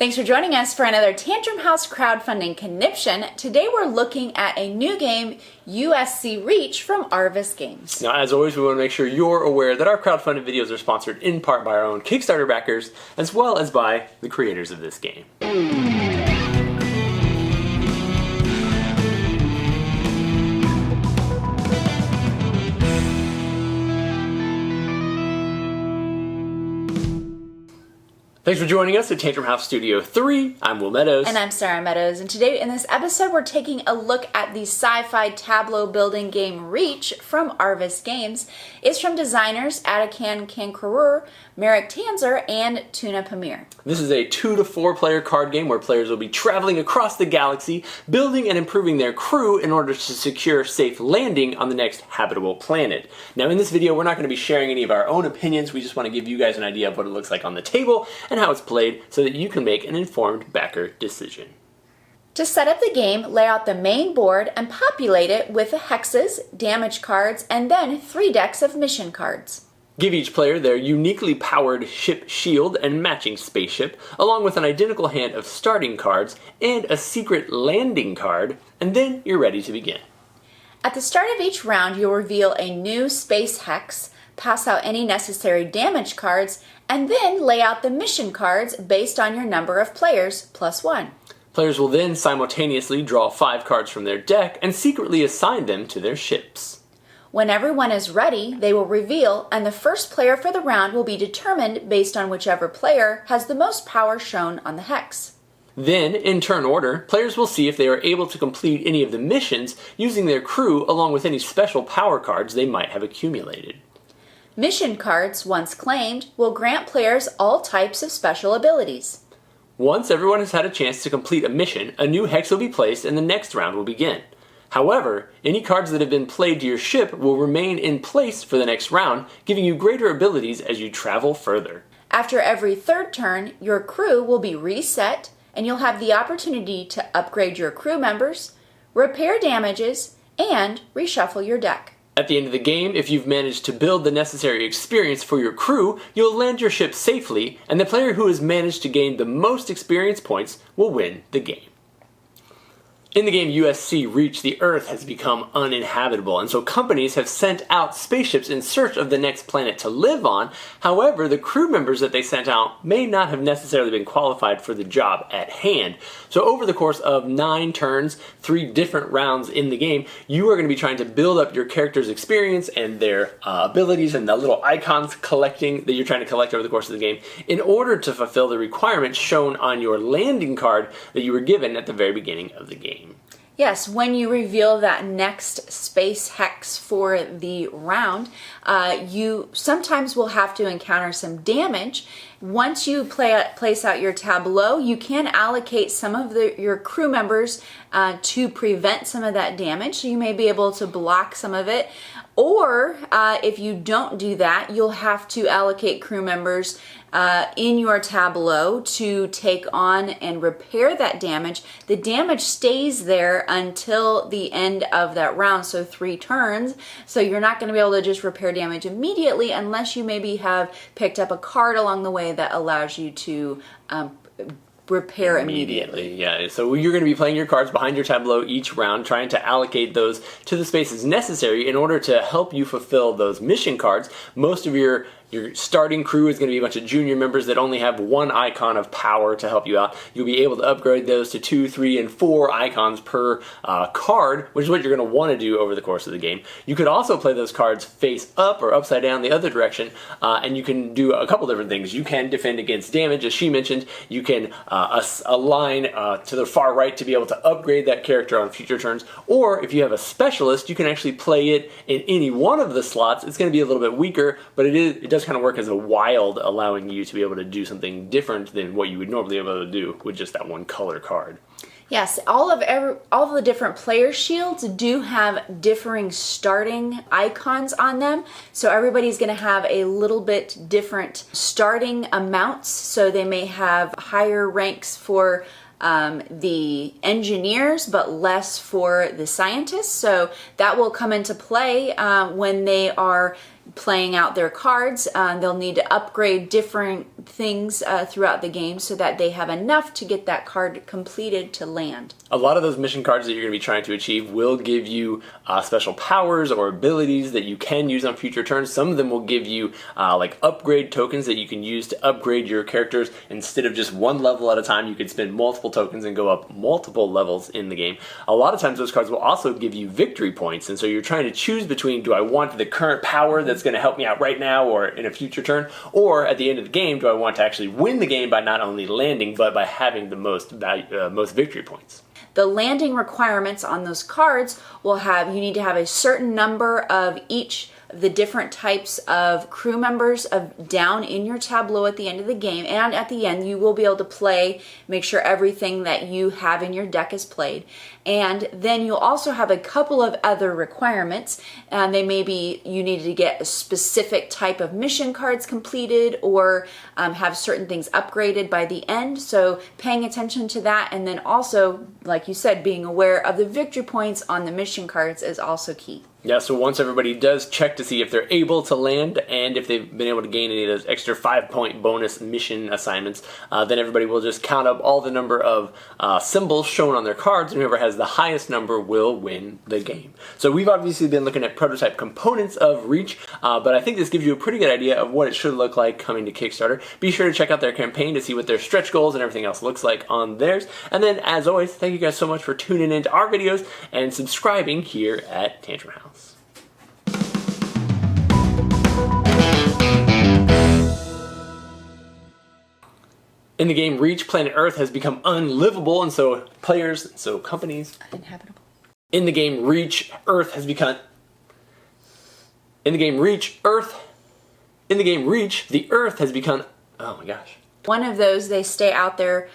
Thanks for joining us for another Tantrum House crowdfunding conniption. Today we're looking at a new game, USC Reach from Arvis Games. Now, as always, we want to make sure you're aware that our crowdfunded videos are sponsored in part by our own Kickstarter backers, as well as by the creators of this game. Thanks for joining us at Tantrum House Studio 3. I'm Will Meadows. And I'm Sara Meadows. And today in this episode, we're taking a look at the sci-fi tableau building game Reach from Arvis Games. It's from designers Atakan Kankarur, Merrick Tanzer, and Tuna Pamir. This is a 2 to 4 player card game where players will be traveling across the galaxy, building and improving their crew in order to secure safe landing on the next habitable planet. Now, in this video, we're not going to be sharing any of our own opinions. We just want to give you guys an idea of what it looks like on the table and how it's played so that you can make an informed backer decision. To set up the game, lay out the main board and populate it with the hexes, damage cards, and then 3 decks of mission cards. Give each player their uniquely powered ship shield and matching spaceship, along with an identical hand of starting cards and a secret landing card, and then you're ready to begin. At the start of each round, you'll reveal a new space hex, pass out any necessary damage cards, and then lay out the mission cards based on your number of players, +1. Players will then simultaneously draw 5 cards from their deck and secretly assign them to their ships. When everyone is ready, they will reveal, and the first player for the round will be determined based on whichever player has the most power shown on the hex. Then, in turn order, players will see if they are able to complete any of the missions using their crew along with any special power cards they might have accumulated. Mission cards, once claimed, will grant players all types of special abilities. Once everyone has had a chance to complete a mission, a new hex will be placed and the next round will begin. However, any cards that have been played to your ship will remain in place for the next round, giving you greater abilities as you travel further. After every third turn, your crew will be reset, and you'll have the opportunity to upgrade your crew members, repair damages, and reshuffle your deck. At the end of the game, if you've managed to build the necessary experience for your crew, you'll land your ship safely, and the player who has managed to gain the most experience points will win the game. In the game USC Reach, the Earth has become uninhabitable, and so companies have sent out spaceships in search of the next planet to live on. However, the crew members that they sent out may not have necessarily been qualified for the job at hand. So over the course of 9 turns, 3 different rounds in the game, you are going to be trying to build up your character's experience and their abilities and the little icons collecting that you're trying to collect over the course of the game in order to fulfill the requirements shown on your landing card that you were given at the very beginning of the game. Yes, when you reveal that next space hex for the round, you sometimes will have to encounter some damage. Once you place out your tableau, you can allocate some of your crew members to prevent some of that damage. So you may be able to block some of it. Or if you don't do that, you'll have to allocate crew members in your tableau to take on and repair that damage. The damage stays there until the end of that round, so 3 turns. So you're not going to be able to just repair damage immediately unless you maybe have picked up a card along the way that allows you to repair immediately. Yeah, so you're going to be playing your cards behind your tableau each round, trying to allocate those to the spaces necessary in order to help you fulfill those mission cards. Most of your starting crew is going to be a bunch of junior members that only have 1 icon of power to help you out. You'll be able to upgrade those to 2, 3, and 4 icons per card, which is what you're going to want to do over the course of the game. You could also play those cards face up or upside down the other direction, and you can do a couple different things. You can defend against damage, as she mentioned. You can align to the far right to be able to upgrade that character on future turns, or if you have a specialist, you can actually play it in any one of the slots. It's going to be a little bit weaker, but it does kind of work as a wild, allowing you to be able to do something different than what you would normally be able to do with just that one color card. Yes, all of the different player shields do have differing starting icons on them. So everybody's going to have a little bit different starting amounts. So they may have higher ranks for the engineers, but less for the scientists. So that will come into play when they are playing out their cards. They'll need to upgrade different things throughout the game so that they have enough to get that card completed to land. A lot of those mission cards that you're going to be trying to achieve will give you special powers or abilities that you can use on future turns. Some of them will give you like upgrade tokens that you can use to upgrade your characters. Instead of just one level at a time, you could spend multiple tokens and go up multiple levels in the game. A lot of times those cards will also give you victory points, and so you're trying to choose between, do I want the current power that's going to help me out right now or in a future turn, or at the end of the game, do I want to actually win the game by not only landing but by having the most victory points. The landing requirements on those cards will have, you need to have a certain number of each of the different types of crew members down in your tableau at the end of the game, and at the end you will be able to play, make sure everything that you have in your deck is played. And then you'll also have a couple of other requirements, and they may be you need to get a specific type of mission cards completed or have certain things upgraded by the end, so paying attention to that, and then also, like you said, being aware of the victory points on the mission cards is also key. Yeah, so once everybody does check to see if they're able to land and if they've been able to gain any of those extra 5-point bonus mission assignments, then everybody will just count up all the number of symbols shown on their cards, and whoever has the highest number will win the game. So we've obviously been looking at prototype components of Reach, but I think this gives you a pretty good idea of what it should look like coming to Kickstarter. Be sure to check out their campaign to see what their stretch goals and everything else looks like on theirs. And then, as always, thank you guys so much for tuning into our videos and subscribing here at Tantrum House. In the game Reach, planet Earth has become unlivable, and so players, and so companies. Uninhabitable. In the game Reach, Earth has become. In the game Reach, the Earth has become. Oh my gosh. One of those, they stay out there.